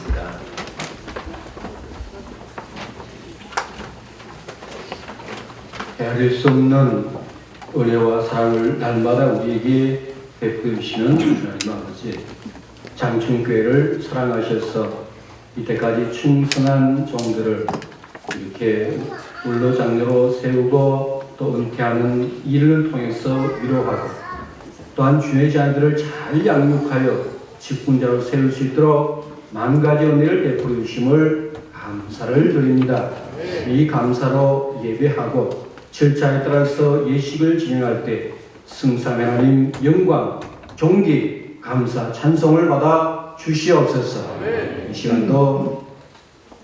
기도하겠습니다. 헤아릴 수 없는 은혜와 사랑을 날마다 우리에게 베풀어 주시는 하나님 아버지, 장충교회를 사랑하셔서 이때까지 충성한 종들을 이렇게 울로장로로 세우고 또 은퇴하는 일을 통해서 위로하고, 또한 주의 자녀들을 잘 양육하여 직분자로 세울 수 있도록 만 가지 은혜를 베풀어 주심을 감사를 드립니다. 이 감사로 예배하고 절차에 따라서 예식을 진행할 때 승삼 하나님 영광, 존귀, 감사, 찬송을 받아 주시옵소서. 이 시간도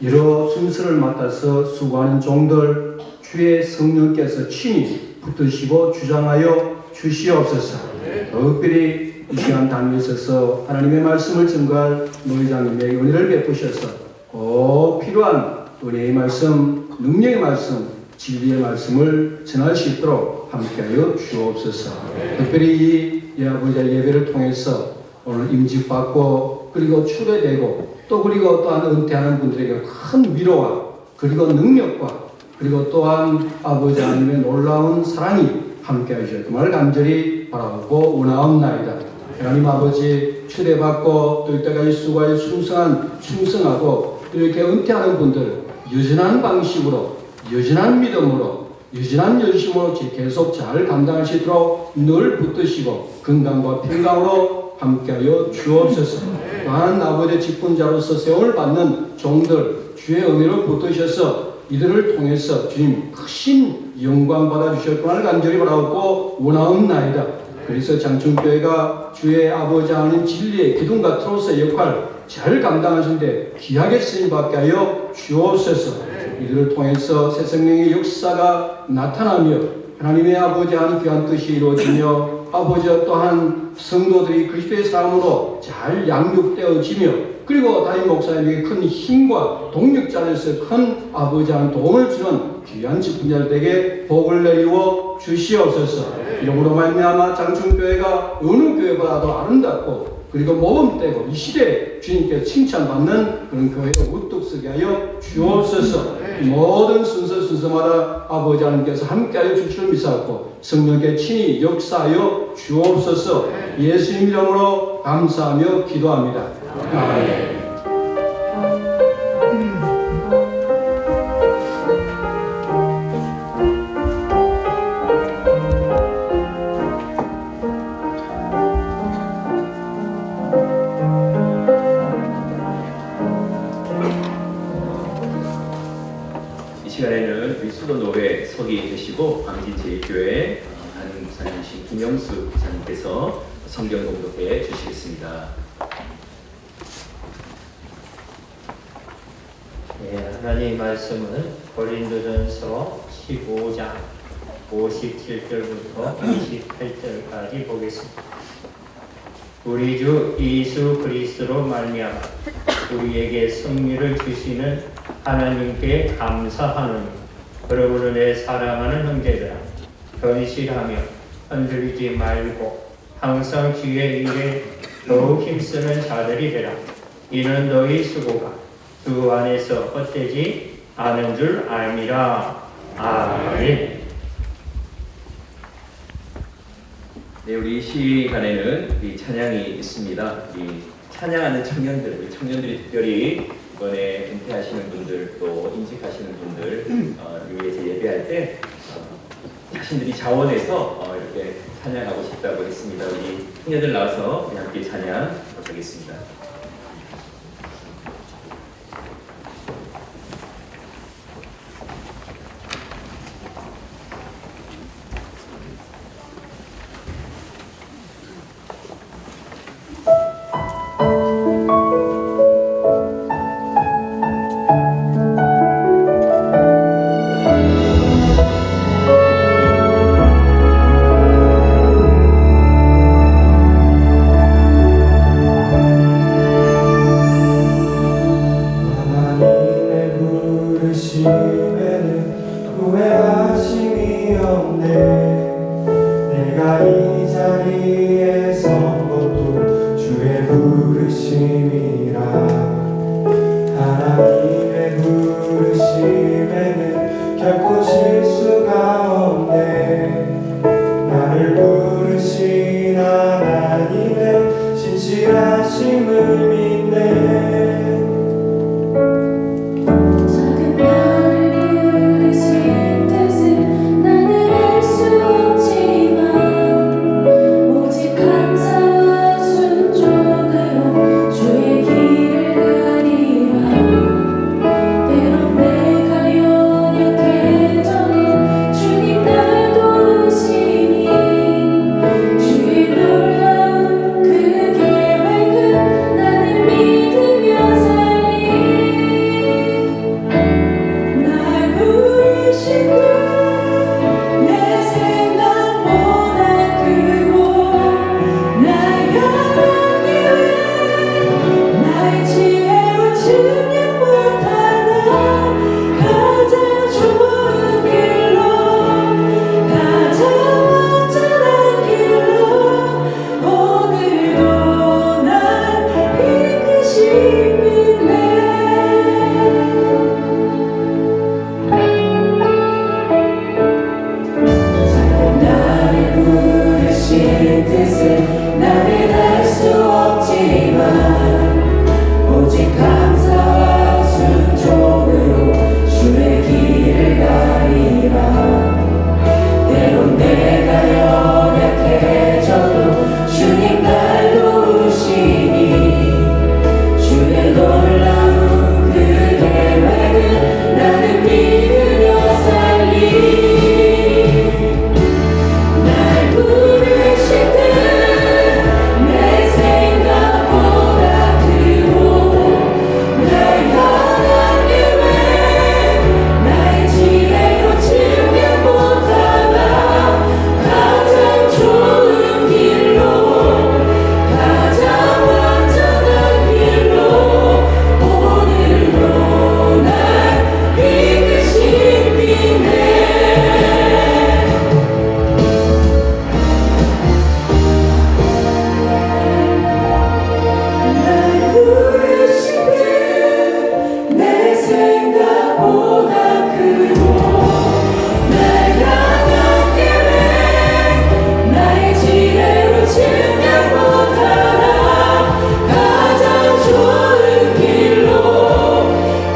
여러 순서를 맡아서 수고하는 종들 주의 성령께서 친히 붙드시고 주장하여 주시옵소서. 특별히 이 시간 당에 있어서 하나님의 말씀을 증거할 노회장님에게 은혜를 베푸셔서 꼭 필요한 은혜의 말씀, 능력의 말씀, 진리의 말씀을 전할 수 있도록 함께하여 주옵소서. 특별히 이 아버지의 예배를 통해서 오늘 임직받고 그리고 추례되고 또 그리고 또한 은퇴하는 분들에게 큰 위로와 그리고 능력과 그리고 또한 아버지 하나님의 놀라운 사랑이 함께하여 주셔서 정말 간절히 바라보고 원하옵나이다. 하나님 아버지, 추례받고 또 이때까지 수고하여 충성하고 이렇게 은퇴하는 분들 여전한 방식으로, 여전한 믿음으로, 여전한 열심으로 계속 잘 감당할 수 있도록 늘 붙드시고 건강과 평강으로 함께하여 주옵소서. 또한 아버지의 직분자로서 세움을 받는 종들 주의 은혜로 붙드셔서 이들을 통해서 주님 크신 영광 받아주실 것을 간절히 바라고 원하옵나이다. 그래서 장충교회가 주의 아버지 하나님 진리의 기둥과 트로스의 역할 잘 감당하시는데 귀하게 쓰임받게 하여 주옵소서. 이들을 통해서 새 생명의 역사가 나타나며 하나님의 아버지 하나님 귀한 뜻이 이루어지며 아버지와 또한 성도들이 그리스도의 사람으로 잘 양육되어지며 그리고 담임 목사님에게 큰 힘과 동력자로서 큰 아버지 하나님 도움을 주는 귀한 직분자들에게 복을 내리워 주시옵소서. 이러므로 말미암아 장충교회가 어느 교회보다도 아름답고 그리고 모범되고 이 시대에 주님께 칭찬받는 그런 교회로 우뚝 서게 하여 주옵소서. 모든 순서마다 아버지 하나님께서 함께하여 주시를 믿사옵고 성령께 친히 역사하여 주옵소서. 예수님 이름으로 감사하며 기도합니다. 아멘. 이 시간에는 우리 수도노회 서기 되시고 광진제일교회 담임 목사님이신 김영수 목사님께서 성경 공독해 주시겠습니다. 하나님의 말씀은 고린도전서 15장 57절부터 28절까지 보겠습니다. 우리 주 예수 그리스도로 말미암아 우리에게 승리를 주시는 하나님께 감사하노니 그러므로 내 사랑하는 형제들아 견실하며 흔들리지 말고 항상 주의 일에 더욱 힘쓰는 자들이 되라. 이는 너희 수고가 주 안에서 헛되지 않은 줄 알미라. 아멘. 네, 우리 이 시간에는 이 찬양이 있습니다. 이 찬양하는 청년들, 우리 청년들이 특별히 이번에 은퇴하시는 분들 또 임직하시는 분들 위해서 예배할 때 자신들이 자원해서 이렇게 찬양하고 싶다고 했습니다. 우리 청년들 나와서 우리 함께 찬양하도록 하겠습니다. 생각보다 크고 날 향한 계획 나의 지혜로 증명 못하나 가장 좋은 길로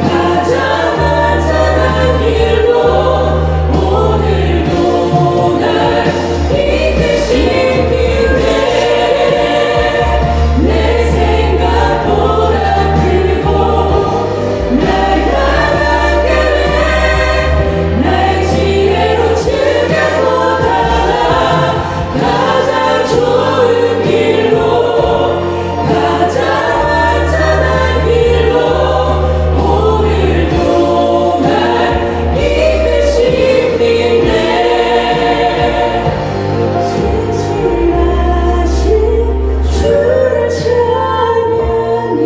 가장 안전한 길로 오늘도 날 이끄시는데 내 생각보다 크고 날 향한 계획 나의 지혜로 증명 못하나 가장 좋은 길로 가장 안전한 길로 오늘도 날 이끄시는데 신실하신 주를 찬양해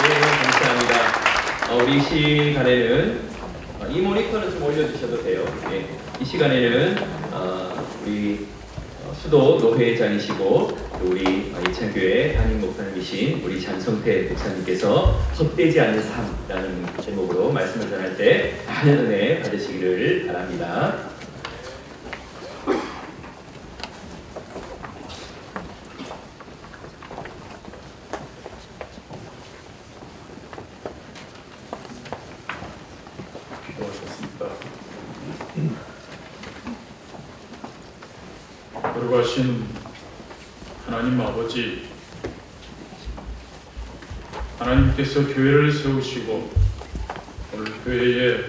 네, 감사합니다. 우리 시간에는 이 모니터는 좀 올려주셔도 돼요. 예, 이 시간에는 우리 수도 노회장이시고 또 우리 이창교회 담임 목사님이신 우리 장성태 목사님께서 헛되지 않는 삶이라는 제목으로 말씀을 전할 때 많은 은혜 받으시기를 바랍니다. 기도하셨습니다. 거룩하신 하나님 아버지, 하나님께서 교회를 세우시고 오늘 교회에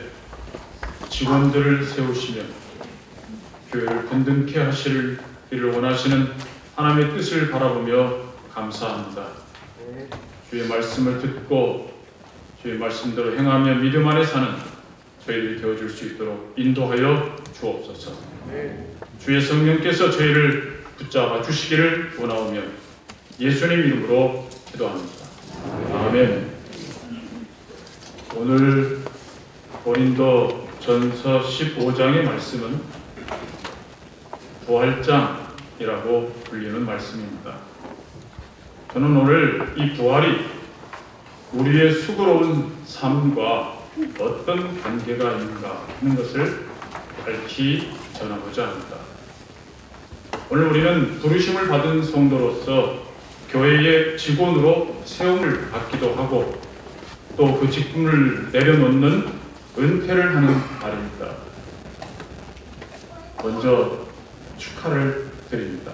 직원들을 세우시며 교회를 든든케 하실 일을 원하시는 하나님의 뜻을 바라보며 감사합니다. 주의 말씀을 듣고 주의 말씀대로 행하며 믿음 안에 사는 저희들이 되어줄 수 있도록 인도하여 주옵소서. 주의 성령께서 저희를 붙잡아 주시기를 원하오며 예수님 이름으로 기도합니다. 아멘. 오늘 고린도 전서 15장의 말씀은 부활장이라고 불리는 말씀입니다. 저는 오늘 이 부활이 우리의 수고로운 삶과 어떤 관계가 있는가 하는 것을 밝히 전하고자 합니다. 오늘 우리는 부르심을 받은 성도로서 교회의 직원으로 세움을 받기도 하고 또 그 직분을 내려놓는 은퇴를 하는 날입니다. 먼저 축하를 드립니다.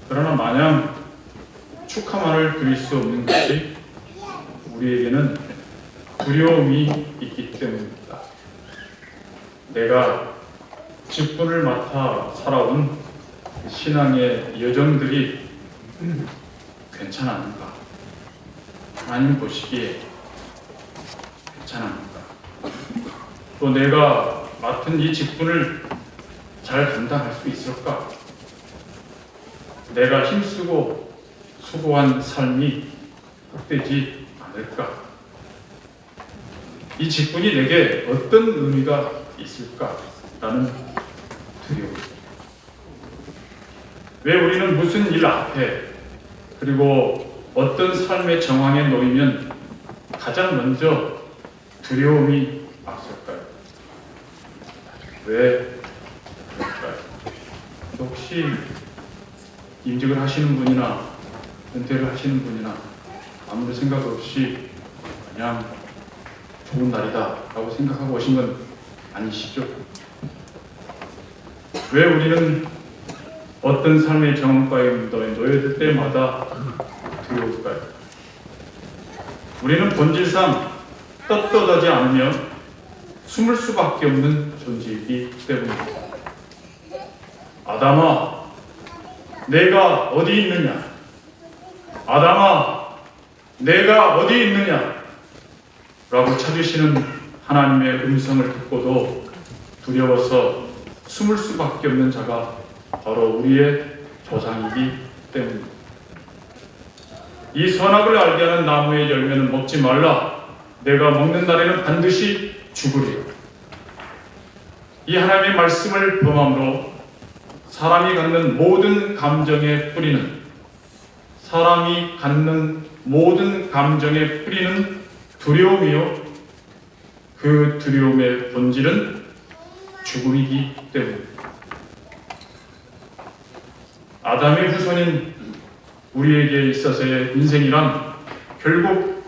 그러나 마냥 축하만을 드릴 수 없는 것이 우리에게는 두려움이 있기 때문입니다. 내가 직분을 맡아 살아온 신앙의 여정들이 괜찮았는가? 하나님 보시기에 괜찮았는가? 또 내가 맡은 이 직분을 잘 감당할 수 있을까? 내가 힘쓰고 수고한 삶이 헛되지 않을까? 이 직분이 내게 어떤 의미가 있을까라는 두려움. 왜 우리는 무슨 일 앞에 그리고 어떤 삶의 정황에 놓이면 가장 먼저 두려움이 앞설까요? 왜 그럴까요? 혹시 임직을 하시는 분이나 은퇴를 하시는 분이나 아무런 생각 없이 그냥 좋은 날이다 라고 생각하고 오신 건 아니시죠? 왜 우리는 어떤 삶의 정황가에 놓여들 때마다 두려울까요? 우리는 본질상 떳떳하지 않으며 숨을 수밖에 없는 존재이기 때문입니다. 아담아, 내가 어디 있느냐? 아담아, 내가 어디 있느냐? 라고 찾으시는 하나님의 음성을 듣고도 두려워서 숨을 수밖에 없는 자가 바로 우리의 조상이기 때문입니다. 이 선악을 알게 하는 나무의 열매는 먹지 말라. 내가 먹는 날에는 반드시 죽으리라. 이 하나님의 말씀을 범함으로 사람이 갖는 모든 감정의 뿌리는 두려움이요, 그 두려움의 본질은 죽음이기 때문입니다. 아담의 후손인 우리에게 있어서의 인생이란 결국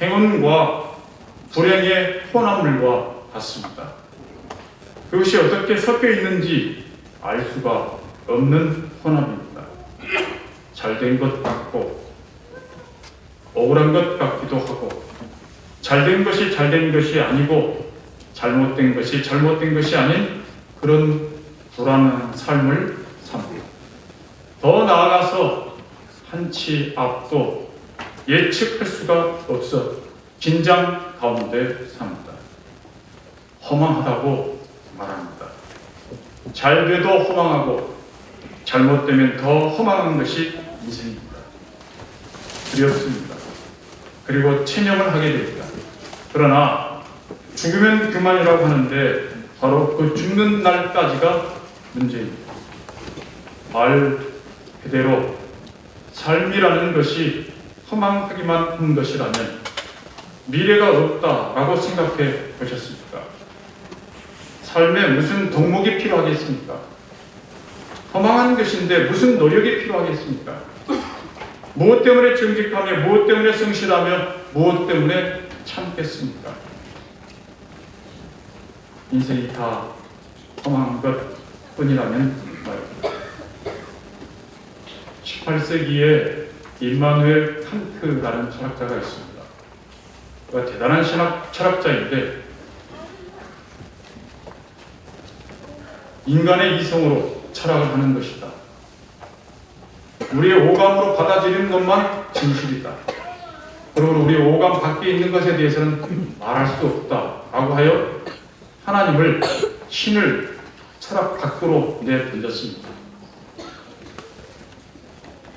행운과 불행의 혼합물과 같습니다. 그것이 어떻게 섞여 있는지 알 수가 없는 혼합입니다. 잘된 것 같고 억울한 것 같기도 하고, 잘된 것이 잘된 것이 아니고 잘못된 것이 잘못된 것이 아닌 그런 불안한 삶을 삽니다. 더 나아가서 한치 앞도 예측할 수가 없어 긴장 가운데 삽니다. 허망하다고 말합니다. 잘 돼도 허망하고 잘못되면 더 허망한 것이 인생입니다. 두렵습니다. 그리고 체념을 하게 됩니다. 그러나 죽으면 그만이라고 하는데 바로 그 죽는 날까지가 문제입니다. 말 그대로 삶이라는 것이 허망하기만 한 것이라면 미래가 없다라고 생각해 보셨습니까? 삶에 무슨 덕목이 필요하겠습니까? 허망한 것인데 무슨 노력이 필요하겠습니까? 무엇 때문에 정직하며 무엇 때문에 성실하며 무엇 때문에 참겠습니까? 인생이 다 허망한 것 뿐이라면 말입니다. 18세기에 임마누엘 칸트라는 철학자가 있습니다. 그가 대단한 철학자인데 인간의 이성으로 철학을 하는 것이다. 우리의 오감으로 받아들이는 것만 진실이다. 그러므로 우리의 오감 밖에 있는 것에 대해서는 말할 수 없다라고 하여 하나님을, 신을 철학 밖으로 내던졌습니다.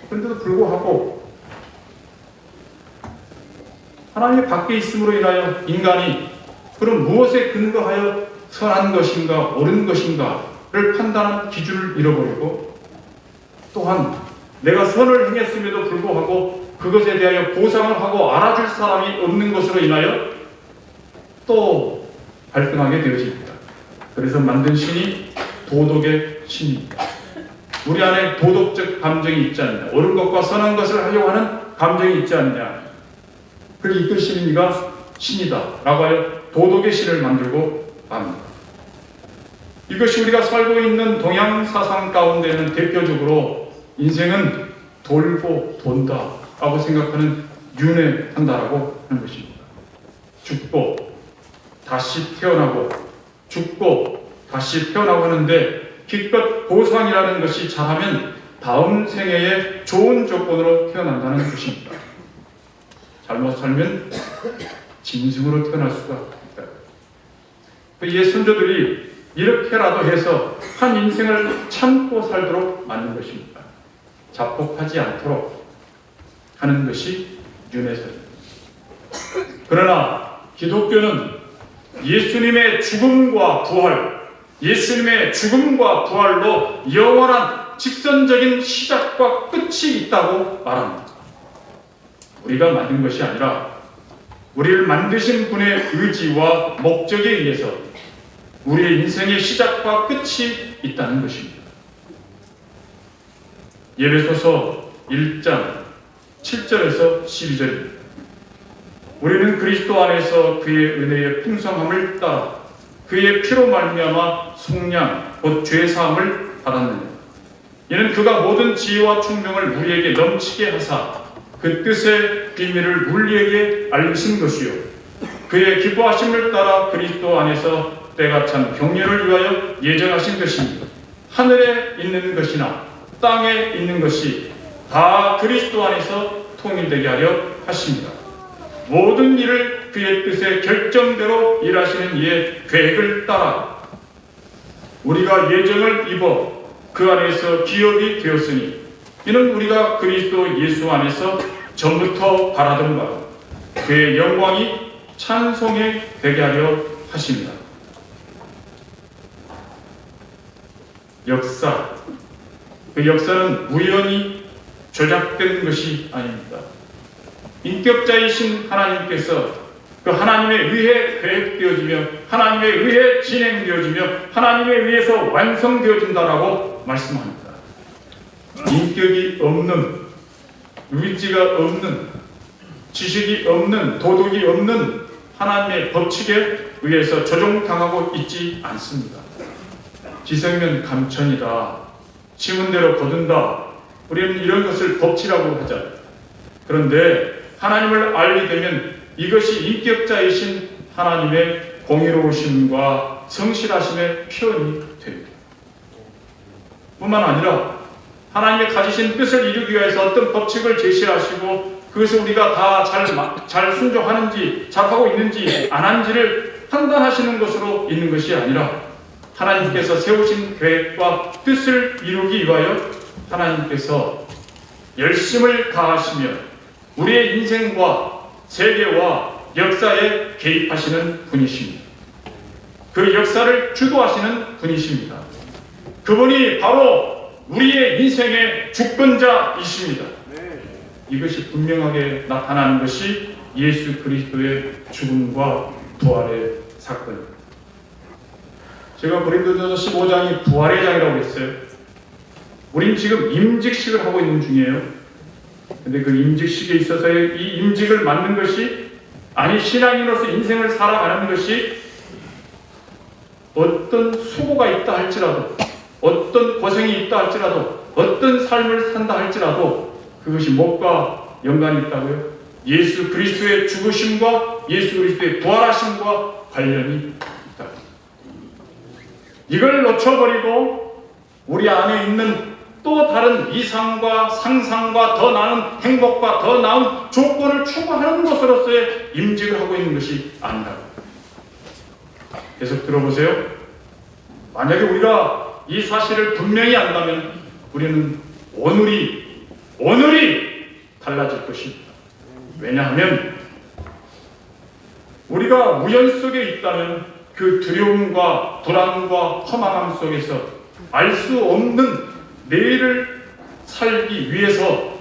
그런데도 불구하고 하나님이 밖에 있음으로 인하여 인간이 그럼 무엇에 근거하여 선한 것인가 옳은 것인가를 판단하는 기준을 잃어버리고, 또한 내가 선을 행했음에도 불구하고 그것에 대하여 보상을 하고 알아줄 사람이 없는 것으로 인하여 또 발등하게 되어집니다. 그래서 만든 신이 도덕의 신입니다. 우리 안에 도덕적 감정이 있지 않냐, 옳은 것과 선한 것을 하려고 하는 감정이 있지 않냐, 그를 이끄시는 이가 신이다 라고 하여 도덕의 신을 만들고 맙니다. 이것이 우리가 살고 있는 동양 사상 가운데는 대표적으로 인생은 돌고 돈다 라고 생각하는 윤회한다라고 하는 것입니다. 죽고 다시 태어나고 죽고 다시 태어나고 하는데 기껏 보상이라는 것이 잘하면 다음 생애에 좋은 조건으로 태어난다는 것입니다. 잘못 살면 짐승으로 태어날 수가 있다. 옛 선조들이 이렇게라도 해서 한 인생을 참고 살도록 만든 것입니다. 자폭하지 않도록 하는 것이 윤회설입니다. 그러나 기독교는 예수님의 죽음과 부활, 예수님의 죽음과 부활로 영원한 직선적인 시작과 끝이 있다고 말합니다. 우리가 만든 것이 아니라 우리를 만드신 분의 의지와 목적에 의해서 우리의 인생의 시작과 끝이 있다는 것입니다. 예배소서 1장 7절에서 12절입니다. 우리는 그리스도 안에서 그의 은혜의 풍성함을 따라 그의 피로 말미암아 속량 곧 죄사함을 받았느니라. 이는 그가 모든 지혜와 총명을 우리에게 넘치게 하사 그 뜻의 비밀을 우리에게 알리신 것이요, 그의 기뻐하심을 따라 그리스도 안에서 때가 찬 경륜을 위하여 예정하신 것입니다. 하늘에 있는 것이나 땅에 있는 것이 다 그리스도 안에서 통일되게 하려 하십니다. 모든 일을 그의 뜻의 결정대로 일하시는 이의 계획을 따라 우리가 예정을 입어 그 안에서 기업이 되었으니 이는 우리가 그리스도 예수 안에서 전부터 바라던 바 그의 영광이 찬송에 되게 하려 하십니다. 역사, 그 역사는 우연히 조작된 것이 아닙니다. 인격자이신 하나님께서 그 하나님에 의해 계획되어지며 하나님에 의해 진행되어지며 하나님에 의해서 완성되어진다라고 말씀합니다. 인격이 없는, 의지가 없는, 지식이 없는, 도덕이 없는 하나님의 법칙에 의해서 조종당하고 있지 않습니다. 지성면 감천이다, 지문대로 거둔다, 우리는 이런 것을 법치라고 하잖아요. 그런데 하나님을 알게 되면 이것이 인격자이신 하나님의 공의로우심과 성실하심의 표현이 됩니다. 뿐만 아니라 하나님의 가지신 뜻을 이루기 위해서 어떤 법칙을 제시하시고 그것을 우리가 다 잘 순종하는지 잘하고 있는지 안 하는지를 판단하시는 것으로 있는 것이 아니라 하나님께서 세우신 계획과 뜻을 이루기 위하여 하나님께서 열심을 다하시며 우리의 인생과 세계와 역사에 개입하시는 분이십니다. 그 역사를 주도하시는 분이십니다. 그분이 바로 우리의 인생의 주권자이십니다. 이것이 분명하게 나타나는 것이 예수 그리스도의 죽음과 부활의 사건입니다. 제가 고린도전서 15장이 부활의 장이라고 했어요. 우린 지금 임직식을 하고 있는 중이에요. 근데 그 임직식에 있어서의 이 임직을 맡는 것이, 아니 신앙인으로서 인생을 살아가는 것이 어떤 수고가 있다 할지라도, 어떤 고생이 있다 할지라도, 어떤 삶을 산다 할지라도 그것이 뭐가 연관이 있다고요? 예수 그리스도의 죽으심과 예수 그리스도의 부활하심과 관련이 있다. 이걸 놓쳐버리고 우리 안에 있는 또 다른 이상과 상상과 더 나은 행복과 더 나은 조건을 추구하는 것으로서의 임직을 하고 있는 것이 아니다. 계속 들어보세요. 만약에 우리가 이 사실을 분명히 안다면 우리는 오늘이 달라질 것입니다. 왜냐하면 우리가 우연 속에 있다면 그 두려움과 불안과 허망함 속에서 알 수 없는 내일을 살기 위해서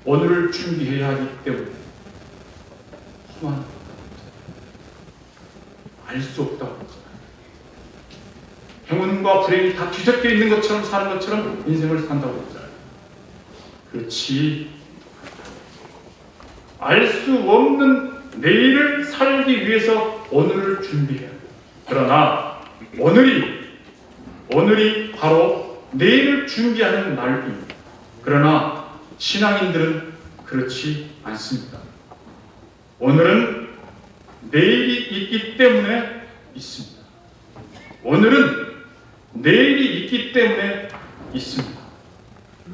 오늘을 준비해야 하기 때문에 알 수 없다고 했잖아요. 행운과 불행이 다 뒤섞여 있는 것처럼 사는 것처럼 인생을 산다고 했잖아요. 그렇지, 알 수 없는 내일을 살기 위해서 오늘을 준비해야 해요. 그러나 오늘이 바로 내일을 준비하는 날입니다. 그러나 신앙인들은 그렇지 않습니다. 오늘은 내일이 있기 때문에 있습니다. 오늘은 내일이 있기 때문에 있습니다.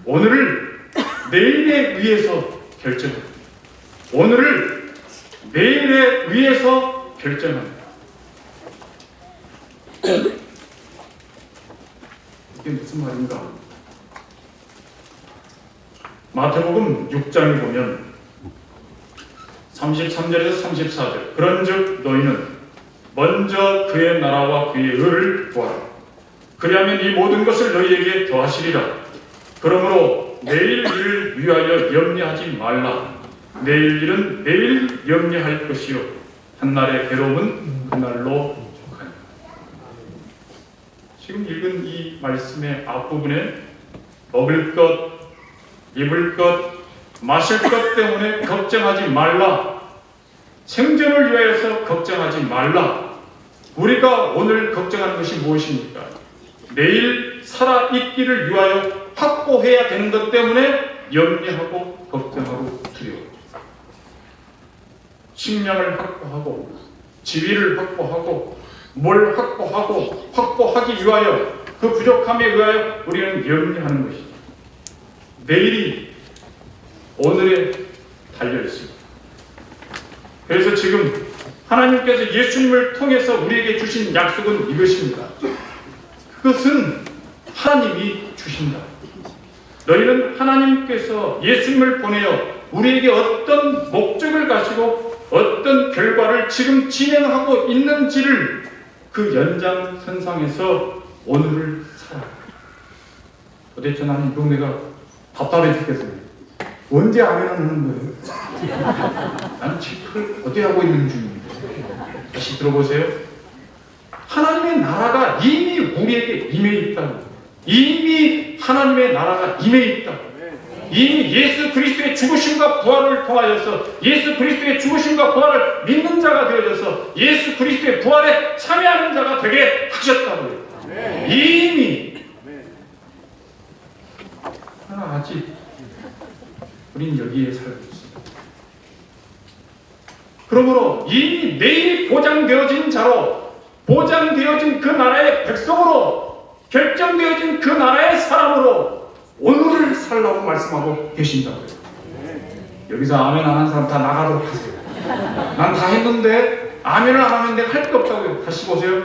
오늘을 내일에 의해서 결정합니다. 오늘을 내일에 의해서 결정합니다. 이게 무슨 말인가? 마태복음 6장에 보면 33절에서 34절, 그런즉 너희는 먼저 그의 나라와 그의 의를 구하라. 그리하면 이 모든 것을 너희에게 더하시리라. 그러므로 내일 일을 위하여 염려하지 말라. 내일 일은 내일 염려할 것이요 한날의 괴로움은 그날로 족하니라. 지금 읽은 이 말씀의 앞부분에 먹을 것, 입을 것, 마실 것 때문에 걱정하지 말라. 생존을 위하여서 걱정하지 말라. 우리가 오늘 걱정하는 것이 무엇입니까? 내일 살아있기를 위하여 확보해야 되는 것 때문에 염려하고 걱정하고 두려워. 식량을 확보하고 지위를 확보하고 뭘 확보하고 확보하기 위하여 그 부족함에 의하여 우리는 염려하는 것이죠. 내일이 오늘에 달려 있습니다. 그래서 지금 하나님께서 예수님을 통해서 우리에게 주신 약속은 이것입니다. 그것은 하나님이 주신다. 너희는 하나님께서 예수님을 보내어 우리에게 어떤 목적을 가지고 어떤 결과를 지금 진행하고 있는지를 그 연장선상에서 오늘을 살아. 도대체 나는 이거 내가 답답해 죽겠어요. 언제 아멘을 하는 거예요? 나는 체크를 어디 하고 있는 중입니다. 다시 들어보세요. 하나님의 나라가 이미 우리에게 임해 있다고. 이미 하나님의 나라가 임해 있다고. 이미 예수 그리스도의 죽으심과 부활을 통하여서 예수 그리스도의 죽으심과 부활을 믿는 자가 되어져서 예수 그리스도의 부활에 참여하는 자가 되게 하셨다고요. 이미. 그러나 아직 우린 여기에 살고 있습니다. 그러므로 이미 내일이 보장되어진 자로, 보장되어진 그 나라의 백성으로, 결정되어진 그 나라의 사람으로 오늘을 살라고 말씀하고 계신다고요. 여기서 아멘 안 한 사람 다 나가도록 하세요. 난 다 했는데 아멘을 안 하면 내가 할 게 없다고요. 다시 보세요.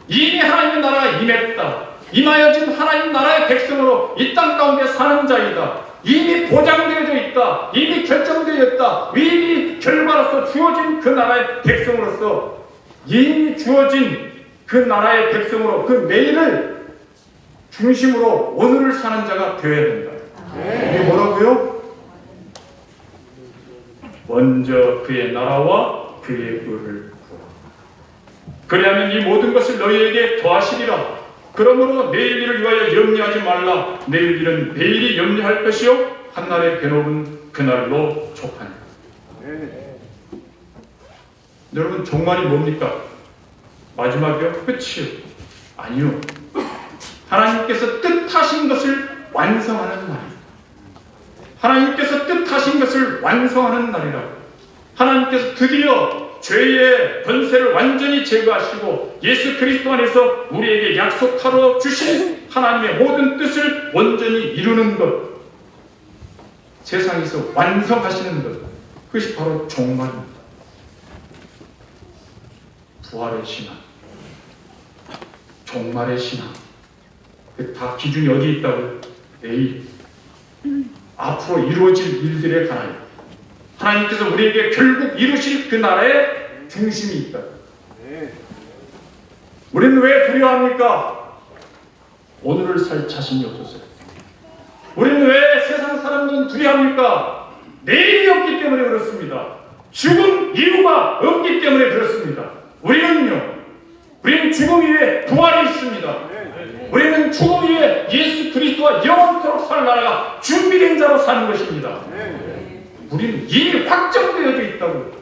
이미 하나님의 나라가 임했다. 임하여진 하나님 나라의 백성으로 이 땅 가운데 사는 자이다. 이미 보장되어져 있다. 이미 결정되어 있다. 이미 결과로서 주어진 그 나라의 백성으로서 이미 주어진 그 나라의 백성으로 그 내일을 중심으로 오늘을 사는 자가 되어야 된다. 이게 뭐라고요? 먼저 그의 나라와 그의 의를 구하라. 그리하면 이 모든 것을 너희에게 더하시리라. 그러므로 내일 일을 위하여 염려하지 말라. 내일 일은 내일이 염려할 것이요 한날의 괴로움은 그날로 족하니라. 여러분 종말이 뭡니까? 마지막이요? 끝이요? 아니요. 하나님께서 뜻하신 것을 완성하는 날이다. 하나님께서 뜻하신 것을 완성하는 날이라. 하나님께서 드디어 죄의 권세를 완전히 제거하시고 예수 그리스도 안에서 우리에게 약속하러 주신 하나님의 모든 뜻을 온전히 이루는 것, 세상에서 완성하시는 것, 그것이 바로 종말입니다. 부활의 신앙, 종말의 신앙, 다 기준이 어디 있다고요? 내일 앞으로 이루어질 일들에 관하여 하나님께서 우리에게 결국 이루실 그 나라의 중심이 있다. 우리는 왜 두려워합니까? 오늘을 살 자신이 없었어요. 우리는 왜 세상 사람들은 두려워합니까? 내일이 없기 때문에 그렇습니다. 죽음 이유가 없기 때문에 그렇습니다. 우리는 죽음 위에 부활이 있습니다. 우리는 죽음 위에 예수 그리스도와 영원토록 살 나라가 준비된 자로 사는 것입니다. 우리는 이미 확정되어져 있다고.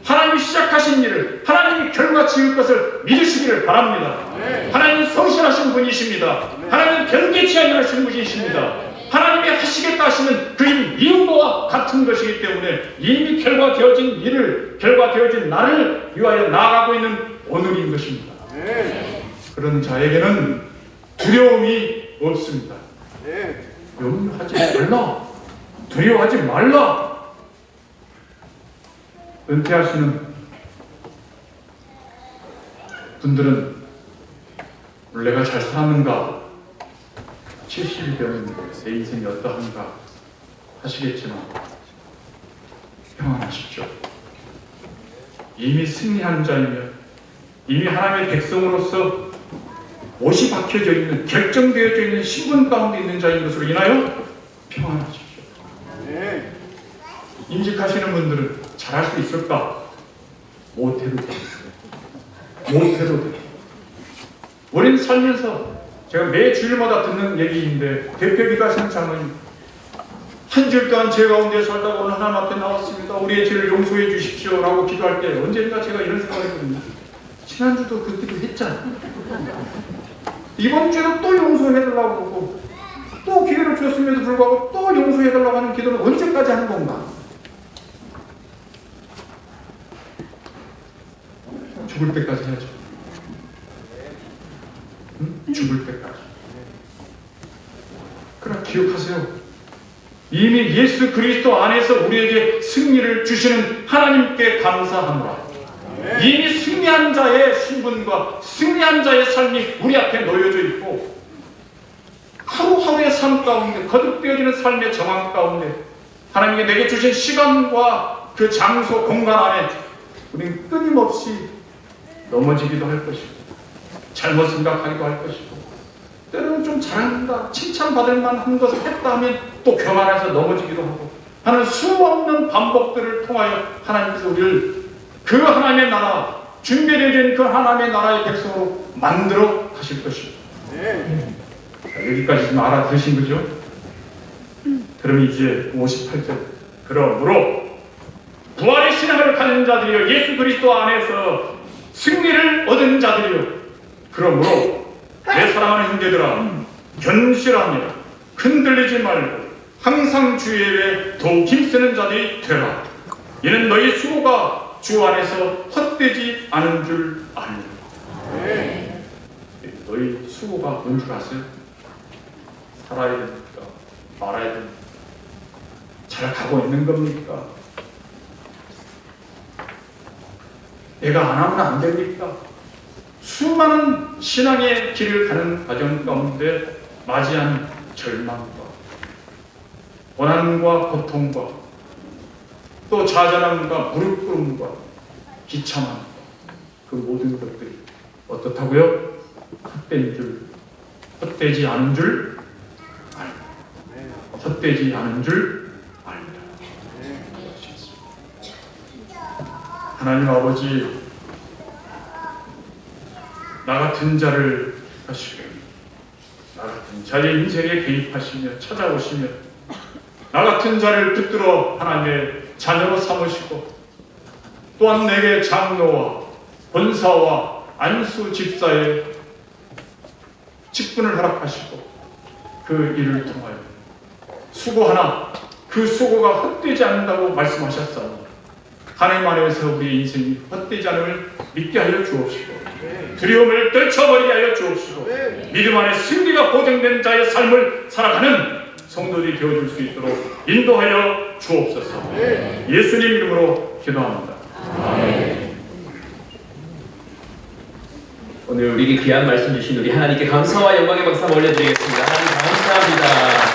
하나님이 시작하신 일을 하나님이 결과 지을 것을 믿으시기를 바랍니다. 하나님은 성실하신 분이십니다. 하나님은 변개치 아니하신 분이십니다. 하나님이 하시겠다 하시는 그 이유와 같은 것이기 때문에 이미 결과되어진 일을, 결과되어진 나를 위하여 나아가고 있는 오늘인 것입니다. 그런 자에게는 두려움이 없습니다. 염려하지 말라. 두려워하지 말라. 은퇴하시는 분들은 내가 잘 살았는가, 70이 되면 내 인생이 어떠한가 하시겠지만 평안하십시오. 이미 승리한 자이며 이미 하나님의 백성으로서 옷이 박혀져 있는, 결정되어져 있는 신분 가운데 있는 자인 것으로 인하여 평안하십시오. 임직하시는 분들은 잘할 수 있을까? 못해도 돼. 못해도 돼. 우리는 살면서 제가 매 주일마다 듣는 얘기인데, 대표기도 하시는 장로님, 한 주일 동안 제 가운데 살다가 오늘 하나님 앞에 나왔습니다. 우리의 죄를 용서해 주십시오 라고 기도할 때 언젠가 제가 이런 생각을 했거든요. 지난주도 그 기도 했잖아. 이번 주에도 또 용서해달라고 그러고 또 기회를 줬음에도 불구하고 또 용서해달라고 하는 기도는 언제까지 하는 건가? 죽을 때까지 해야죠. 응? 죽을 때까지. 그러나 기억하세요. 이미 예수 그리스도 안에서 우리에게 승리를 주시는 하나님께 감사하노라. 이미 승리한 자의 신분과 승리한 자의 삶이 우리 앞에 놓여져 있고, 하루하루의 삶 가운데 거듭되어지는 삶의 정황 가운데 하나님이 내게 주신 시간과 그 장소 공간 안에 우리는 끊임없이 넘어지기도 할 것이고 잘못 생각하기도 할 것이고 때로는 좀 잘한다 칭찬받을 만한 것을 했다 하면 또 교만해서 넘어지기도 하고 하는 수없는 반복들을 통하여 하나님께서 우리를 그 하나님의 나라 준비되어진 그 하나님의 나라의 백성으로 만들어 가실 것입니다. 자, 여기까지 좀 알아들으신 거죠? 그럼 이제 58절 그러므로 부활의 신앙을 가진 자들이여 예수 그리스도 안에서 승리를 얻은 자들이여 그러므로 내 사랑하는 형제들아 견실하며 흔들리지 말고 항상 주의 일에 더욱 힘쓰는 자들이 되라. 이는 너희 수고가 주 안에서 헛되지 않은 줄 압니다. 너희 수고가 뭔 줄 아세요? 살아야 됩니까? 말아야 됩니까? 잘 가고 있는 겁니까? 내가 안 하면 안 됩니까? 수많은 신앙의 길을 가는 과정 가운데 맞이하는 절망과 고난과 고통과 또 좌절함과 무릎 꿇음과 비참함과 그 모든 것들이 어떻다고요? 헛된 줄, 헛되지 않은 줄 알다. 헛되지 않은 줄 알다. 하나님 아버지, 나 같은 자를 하시고 나 같은 자의 인생에 개입하시며 찾아오시며 나 같은 자를 붙들어 하나님의 자녀로 삼으시고 또한 내게 장로와 권사와 안수 집사의 직분을 허락하시고 그 일을 통하여 수고하나 그 수고가 헛되지 않는다고 말씀하셨사오니 하나님 안에서 우리의 인생이 헛되지 않음을 믿게 하여 주옵시고 두려움을 떨쳐버리게 하여 주옵시고 믿음 안에 승리가 보장된 자의 삶을 살아가는 성도들이 되어줄 수 있도록 인도하여 주옵소서. 예수님 이름으로 기도합니다. 아멘. 오늘 우리에게 귀한 말씀 주신 우리 하나님께 감사와 영광의 박수 한번 올려드리겠습니다. 하나님 감사합니다.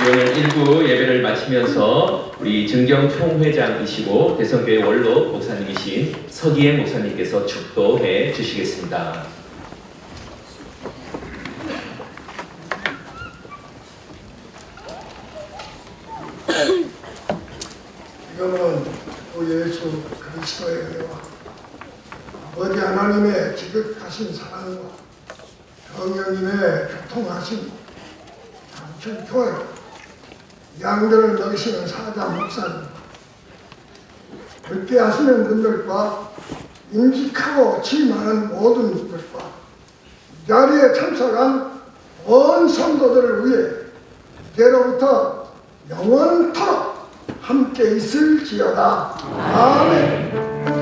오늘 1부 예배를 마치면서 우리 증경 총회장이시고 대성교회 원로 목사님이신 서기행 목사님께서 축도해 주시겠습니다. 이거는 주 예수 그리스도의 은혜와 아버지 하나님의 지극하신 사랑과 성령님의 교통하신 장천교회 양들을 먹이시는 사장 목사님 함께 하시는 분들과 임직하고 지임하는 모든 분들과 이 자리에 참석한 온 성도들을 위해 이제로부터 영원토록 함께 있을지어다. 아멘.